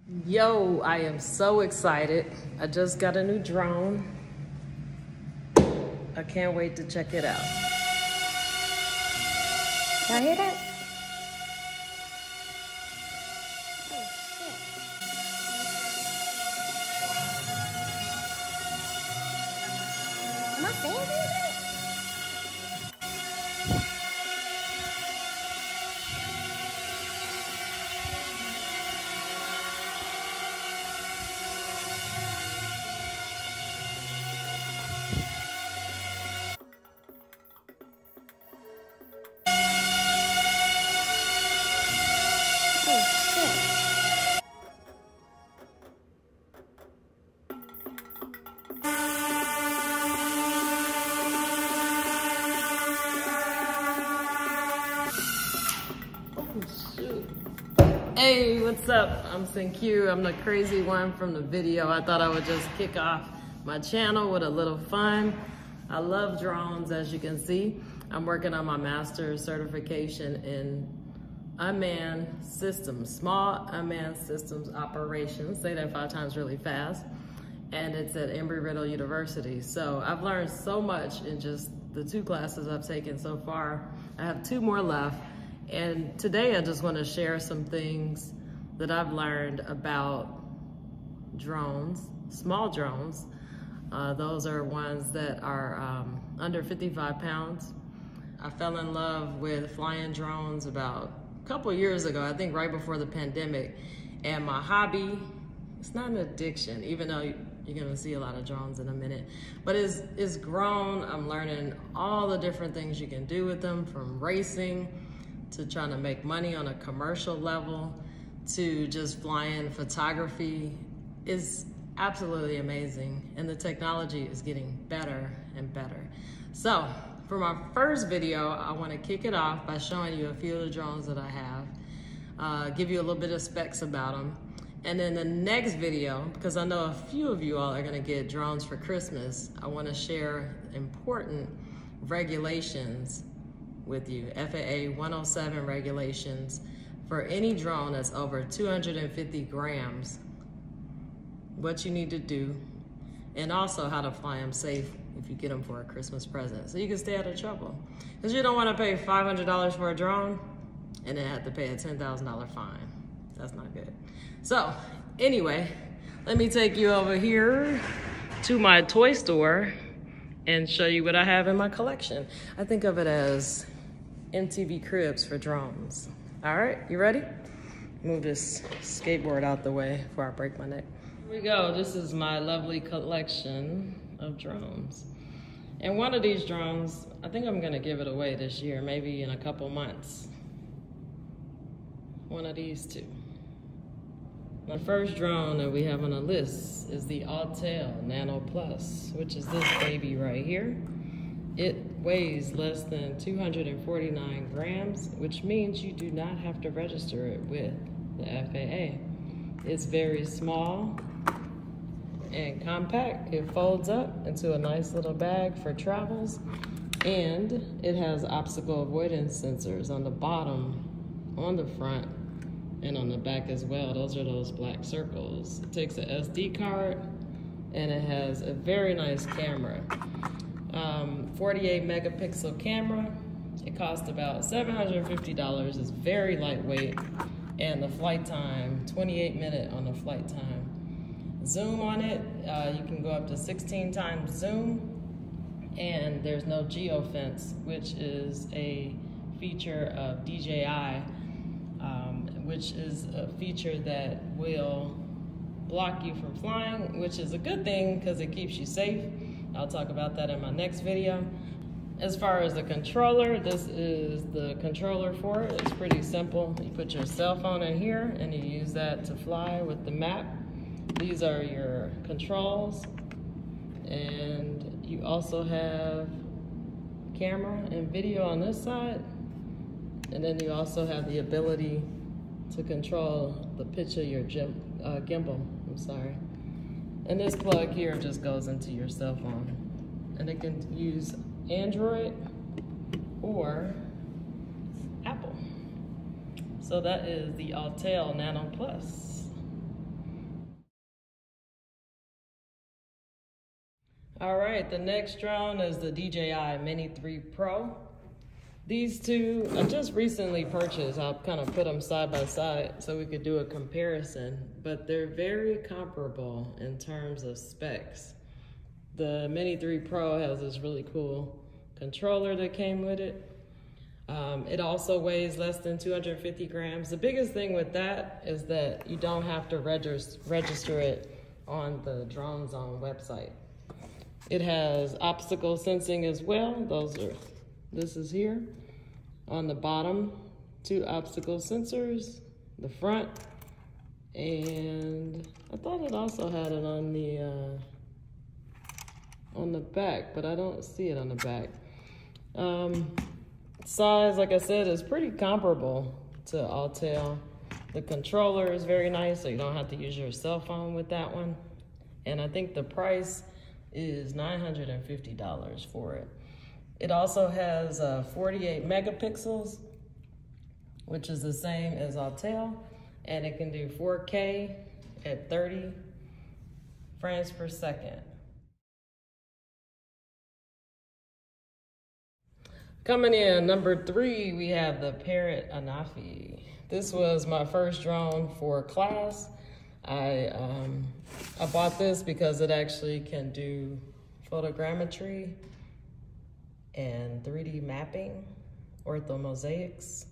Yo, I am so excited. I just got a new drone. I can't wait to check it out. Y'all hear that? Am I saying anything? Hey, what's up? I'm Q. I'm the crazy one from the video. I thought I would just kick off my channel with a little fun. I love drones, as you can see. I'm working on my master's certification in unmanned systems, small unmanned systems operations. Say that 5 times really fast. And it's at Embry-Riddle University. So I've learned so much in just the 2 classes I've taken so far. I have 2 more left. And today I just want to share some things that I've learned about drones, small drones. Those are ones that are under 55 pounds. I fell in love with flying drones about a couple years ago, I think right before the pandemic. And my hobby, it's not an addiction, even though you're gonna see a lot of drones in a minute, but it's grown. I'm learning all the different things you can do with them, from racing to trying to make money on a commercial level, to just flying. Photography is absolutely amazing, and the technology is getting better and better. So for my first video, I want to kick it off by showing you a few of the drones that I have, give you a little bit of specs about them. And then the next video, because I know a few of you all are gonna get drones for Christmas, I wanna share important regulations with you, FAA 107 regulations for any drone that's over 250 grams, what you need to do, and also how to fly them safe if you get them for a Christmas present, so you can stay out of trouble. Because you don't want to pay $500 for a drone and then have to pay a $10,000 fine. That's not good. So anyway, let me take you over here to my toy store and show you what I have in my collection. I think of it as MTV Cribs for drones. All right, you ready? Move this skateboard out the way before I break my neck. Here we go. This is my lovely collection of drones. And one of these drones, I think I'm gonna give it away this year, maybe in a couple months. One of these 2. My first drone that we have on the list is the Autel Nano Plus, which is this baby right here. It weighs less than 249 grams, which means you do not have to register it with the FAA. It's very small and compact. It folds up into a nice little bag for travels, and it has obstacle avoidance sensors on the bottom, on the front, and on the back as well. Those are those black circles. It takes an SD card, and it has a very nice camera. 48 megapixel camera. It costs about $750. It's very lightweight, and the flight time, 28-minute on the flight time. Zoom on it, you can go up to 16 times zoom, and there's no geofence, which is a feature of DJI, which is a feature that will block you from flying, which is a good thing because it keeps you safe. I'll talk about that in my next video. As far as the controller, this is the controller for it. It's pretty simple. You put your cell phone in here and you use that to fly with the map. These are your controls. And you also have camera and video on this side. And then you also have the ability to control the pitch of your gimbal, And this plug here just goes into your cell phone. And it can use Android or Apple. So that is the Autel Nano Plus. All right, the next drone is the DJI Mini 3 Pro. These two I just recently purchased. I'll kind of put them side by side so we could do a comparison, but they're very comparable in terms of specs. The Mini 3 Pro has this really cool controller that came with it. It also weighs less than 250 grams. The biggest thing with that is that you don't have to register it on the Drone Zone website. It has obstacle sensing as well. This is here. On the bottom, 2 obstacle sensors, the front, and I thought it also had it on the back, but I don't see it on the back. Size, like I said, is pretty comparable to Autel. The controller is very nice, so you don't have to use your cell phone with that one. And I think the price is $950 for it. It also has 48 megapixels, which is the same as Autel, and it can do 4K at 30 frames per second. Coming in, number 3, we have the Parrot Anafi. This was my first drone for class. I bought this because it actually can do photogrammetry and 3D mapping, orthomosaics.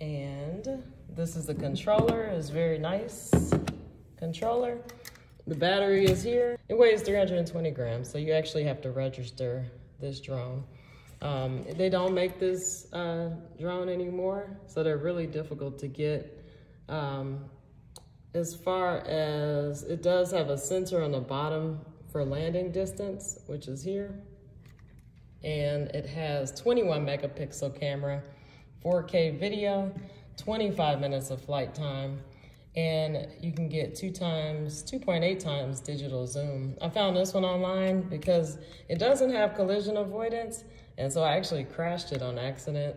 And this is the controller. It's very nice controller. The battery is here. It weighs 320 grams, so you actually have to register this drone. They don't make this drone anymore, so they're really difficult to get. As far as, it does have a sensor on the bottom for landing distance, which is here. And it has 21 megapixel camera, 4K video, 25 minutes of flight time, and you can get 2.8 times digital zoom. I found this one online because it doesn't have collision avoidance, and so I actually crashed it on accident,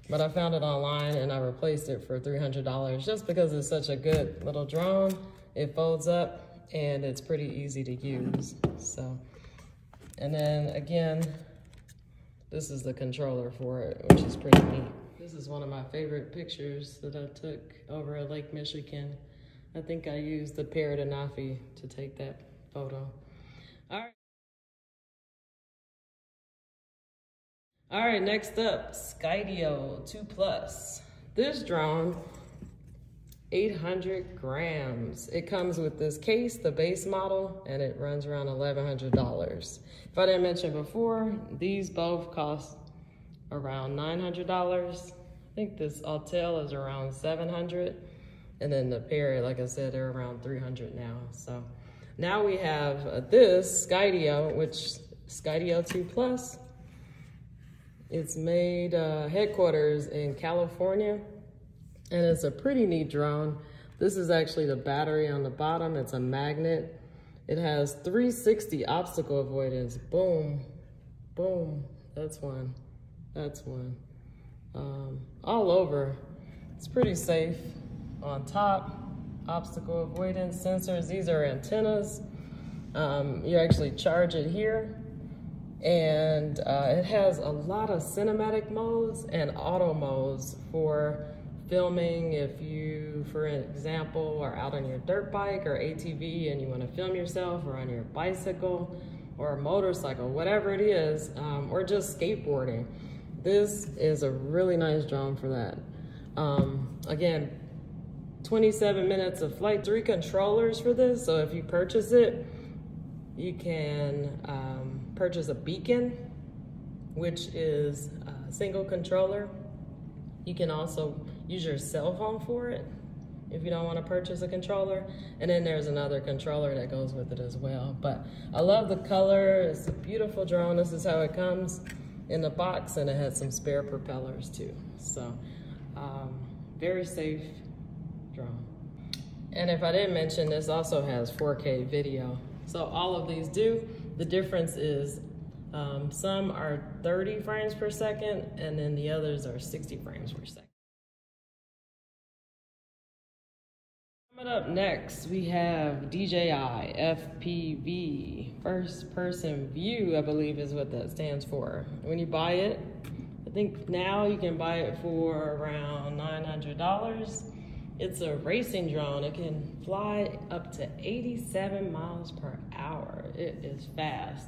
but I found it online and I replaced it for $300 just because it's such a good little drone. It folds up and it's pretty easy to use. So, and then again, this is the controller for it, which is pretty neat. This is one of my favorite pictures that I took over at Lake Michigan. I think I used the Parrot Anafi to take that photo. All right, next up, Skydio 2 Plus. This drone, 800 grams. It comes with this case, the base model, and it runs around $1,100. If I didn't mention before, these both cost around $900. I think this Autel is around $700. And then the Parrot, like I said, they're around $300 now. So now we have this Skydio, Skydio 2 Plus. It's made headquarters in California, and it's a pretty neat drone. This is actually the battery on the bottom. It's a magnet. It has 360 obstacle avoidance. Boom, boom. That's one. That's one. All over. It's pretty safe. On top, obstacle avoidance sensors. These are antennas. You actually charge it here. And it has a lot of cinematic modes and auto modes for filming. If you, for example, are out on your dirt bike or ATV and you want to film yourself, or on your bicycle or a motorcycle, whatever it is, or just skateboarding. This is a really nice drone for that. Again, 27 minutes of flight, 3 controllers for this. So if you purchase it, you can purchase a beacon, which is a single controller. You can also use your cell phone for it if you don't want to purchase a controller. And then there's another controller that goes with it as well. But I love the color. It's a beautiful drone. This is how it comes in the box, and it has some spare propellers too. So very safe drone. And if I didn't mention, this also has 4K video. So all of these do. The difference is some are 30 frames per second, and then the others are 60 frames per second. Coming up next, we have DJI FPV, first person view, I believe is what that stands for. When you buy it, I think now you can buy it for around $900. It's a racing drone. It can fly up to 87 miles per hour. It is fast.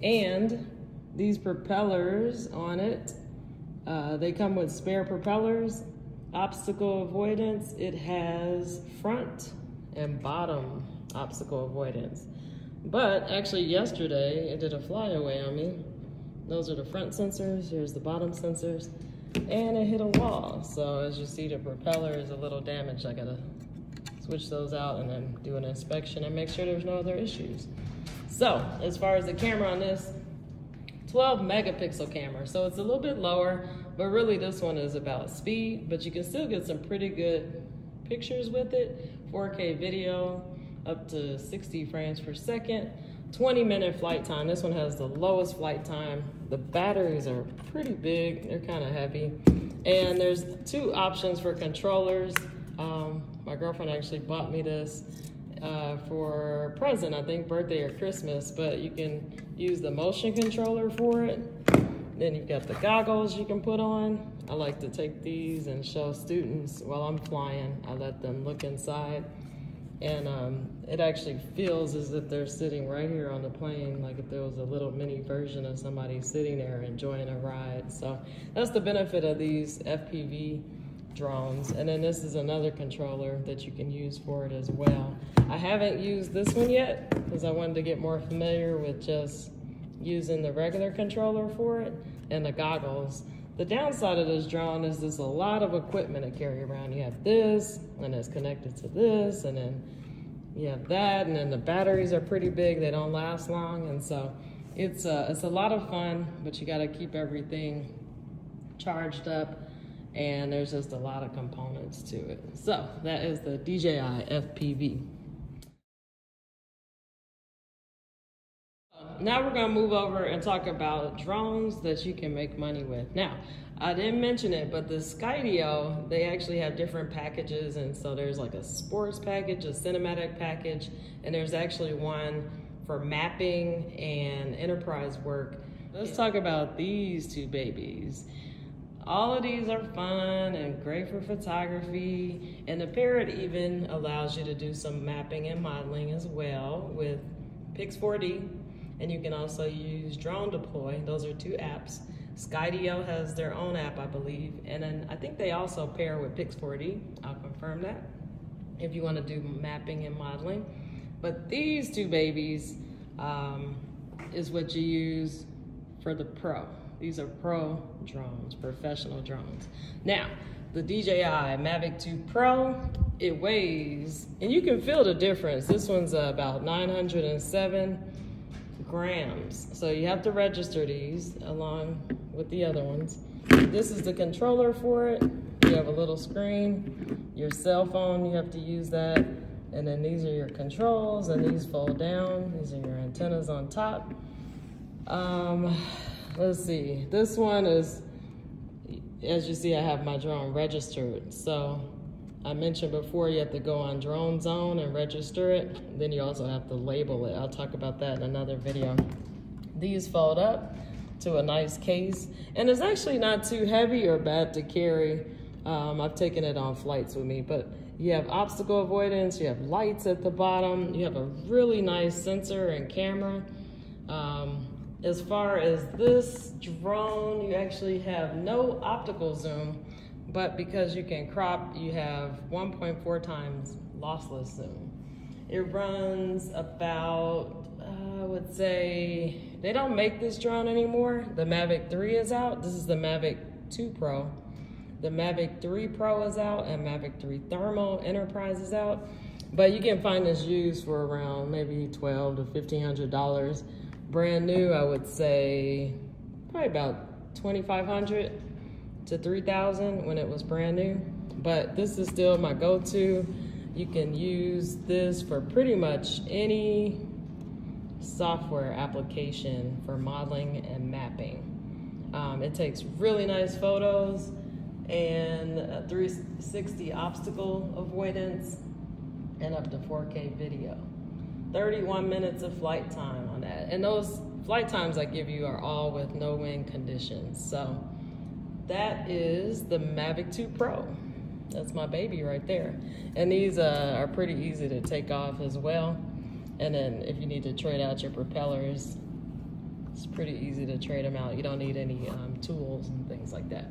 And these propellers on it, they come with spare propellers. Obstacle avoidance, it has front and bottom obstacle avoidance. But actually yesterday, it did a flyaway on me. Those are the front sensors, here's the bottom sensors, and it hit a wall. So as you see, the propeller is a little damaged. I gotta switch those out and then do an inspection and make sure there's no other issues. So as far as the camera on this, 12 megapixel camera, so it's a little bit lower, but really this one is about speed, but you can still get some pretty good pictures with it. 4K video, up to 60 frames per second, 20-minute flight time. This one has the lowest flight time. The batteries are pretty big, they're kind of heavy. And there's two options for controllers. My girlfriend actually bought me this for a present, I think birthday or Christmas, but you can use the motion controller for it. Then you've got the goggles you can put on. I like to take these and show students while I'm flying. I let them look inside. And it actually feels as if they're sitting right here on the plane, like if there was a little mini version of somebody sitting there enjoying a ride. So that's the benefit of these FPV drones. And then this is another controller that you can use for it as well. I haven't used this one yet because I wanted to get more familiar with just using the regular controller for it and the goggles. The downside of this drone is there's a lot of equipment to carry around. You have this, and it's connected to this, and then you have that, and then the batteries are pretty big. They don't last long, and so it's a lot of fun, but you gotta keep everything charged up, and there's just a lot of components to it. So that is the DJI FPV. Now we're gonna move over and talk about drones that you can make money with. Now, I didn't mention it, but the Skydio, they actually have different packages, and so there's like a sports package, a cinematic package, and there's actually one for mapping and enterprise work. Let's talk about these two babies. All of these are fun and great for photography, and the Parrot even allows you to do some mapping and modeling as well with Pix 4D. And you can also use Drone Deploy. Those are two apps. Skydio has their own app, I believe. And then I think they also pair with Pix 4D. I'll confirm that if you want to do mapping and modeling. But these two babies is what you use for the pro. These are pro drones, professional drones. Now, the DJI Mavic 2 Pro, it weighs, and you can feel the difference. This one's about 907 grams. So you have to register these along with the other ones. This is the controller for it. You have a little screen, your cell phone, you have to use that. And then these are your controls, and these fold down. These are your antennas on top. Let's see, this one is, as you see, I have my drone registered. So I mentioned before you have to go on Drone Zone and register it. Then you also have to label it. I'll talk about that in another video. These fold up to a nice case, and it's actually not too heavy or bad to carry. I've taken it on flights with me, but you have obstacle avoidance, you have lights at the bottom, you have a really nice sensor and camera. As far as this drone, you actually have no optical zoom, but because you can crop, you have 1.4 times lossless zoom. It runs about, I would say, they don't make this drone anymore. The Mavic 3 is out. This is the Mavic 2 Pro. The Mavic 3 Pro is out, and Mavic 3 Thermal Enterprise is out. But you can find this used for around maybe $1,200 to $1,500. Brand new, I would say, probably about $2,500 to $3,000 when it was brand new. But this is still my go-to. You can use this for pretty much any software application for modeling and mapping. It takes really nice photos and 360 obstacle avoidance. and up to 4K video. 31 minutes of flight time on that. And those flight times I give you are all with no wind conditions. So that is the Mavic 2 Pro. That's my baby right there. And these are pretty easy to take off as well. And then if you need to trade out your propellers, it's pretty easy to trade them out. You don't need any tools and things like that.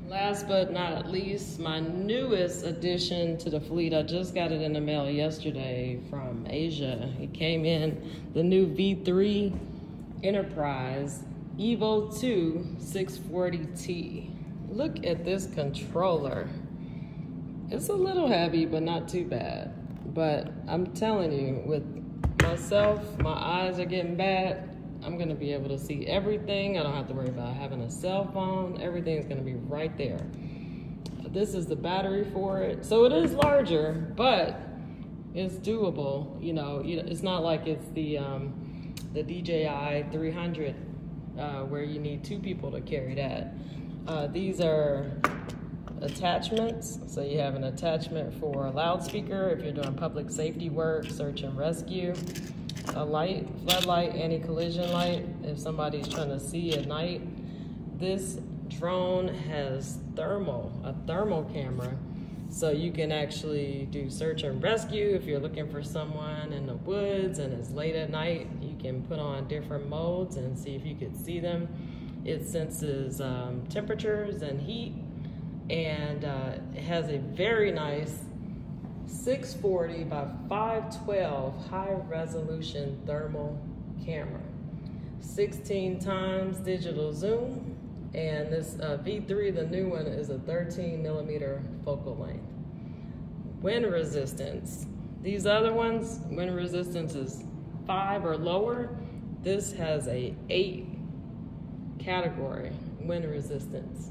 Last but not least, my newest addition to the fleet. I just got it in the mail yesterday from Asia. It came in, the new V3 Enterprise Evo 2 640T. Look at this controller. It's a little heavy, but not too bad. But I'm telling you, with myself, my eyes are getting bad. I'm gonna be able to see everything. I don't have to worry about having a cell phone. Everything's gonna be right there. This is the battery for it. So it is larger, but it's doable. You know, it's not like it's the DJI 300 where you need 2 people to carry that. These are attachments. So you have an attachment for a loudspeaker if you're doing public safety work, search and rescue. A light, floodlight, anti-collision light if somebody's trying to see at night. This drone has a thermal camera, so you can actually do search and rescue if you're looking for someone in the woods and it's late at night. You can put on different modes and see if you could see them. It senses temperatures and heat, and it has a very nice 640 by 512 high resolution thermal camera, 16 times digital zoom, and this V3, the new one, is a 13mm focal length. Wind resistance. These other ones, wind resistance is 5 or lower. This has a 8 category wind resistance.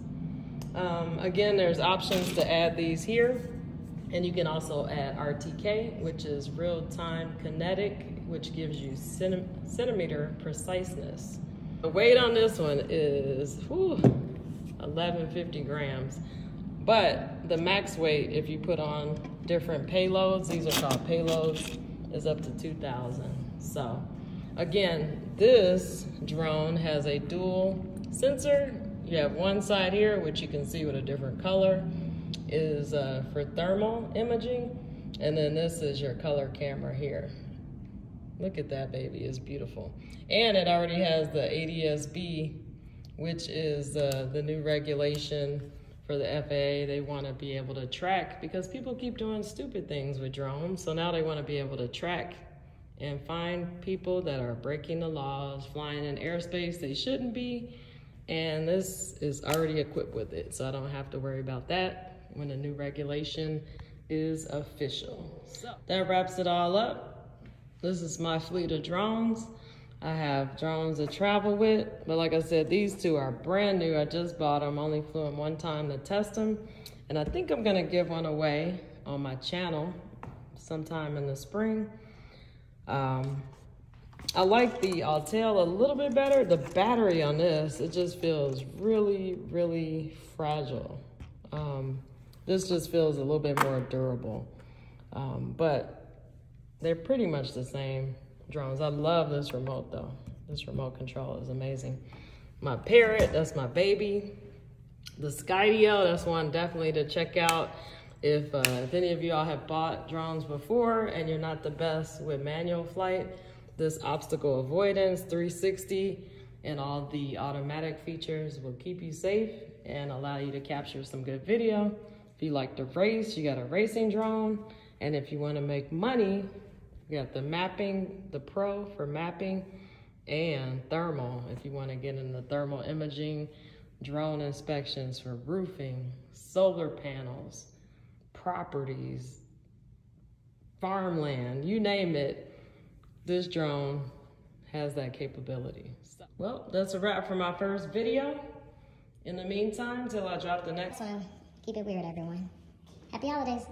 Again, there's options to add these here. And you can also add RTK, which is real-time kinetic, which gives you centimeter preciseness. The weight on this one is 1150 grams. But the max weight, if you put on different payloads, these are called payloads, is up to 2,000. So again, this drone has a dual sensor. You have one side here, which you can see with a different color, is for thermal imaging, and then this is your color camera here. Look at that baby, it's beautiful. And it already has the ADS-B, which is the new regulation for the FAA. They want to be able to track, because people keep doing stupid things with drones, so now they want to be able to track and find people that are breaking the laws, flying in airspace they shouldn't be, and this is already equipped with it, so I don't have to worry about that when the new regulation is official. So that wraps it all up. This is my fleet of drones. I have drones to travel with, but like I said, these 2 are brand new. I just bought them, only flew them one time to test them. And I think I'm gonna give one away on my channel sometime in the spring. I like the Autel a little bit better. The battery on this, it just feels really, really fragile. This just feels a little bit more durable, but they're pretty much the same drones. I love this remote though. This remote control is amazing. My Parrot, that's my baby. The Skydio, that's one definitely to check out. If any of y'all have bought drones before and you're not the best with manual flight, this obstacle avoidance 360 and all the automatic features will keep you safe and allow you to capture some good video. If you like to race, you got a racing drone. And if you want to make money, you got the mapping, the Pro for mapping, and thermal. If you want to get into thermal imaging, drone inspections for roofing, solar panels, properties, farmland, you name it, this drone has that capability. Well, that's a wrap for my first video. In the meantime, till I drop the next one. So keep it weird, everyone. Happy holidays.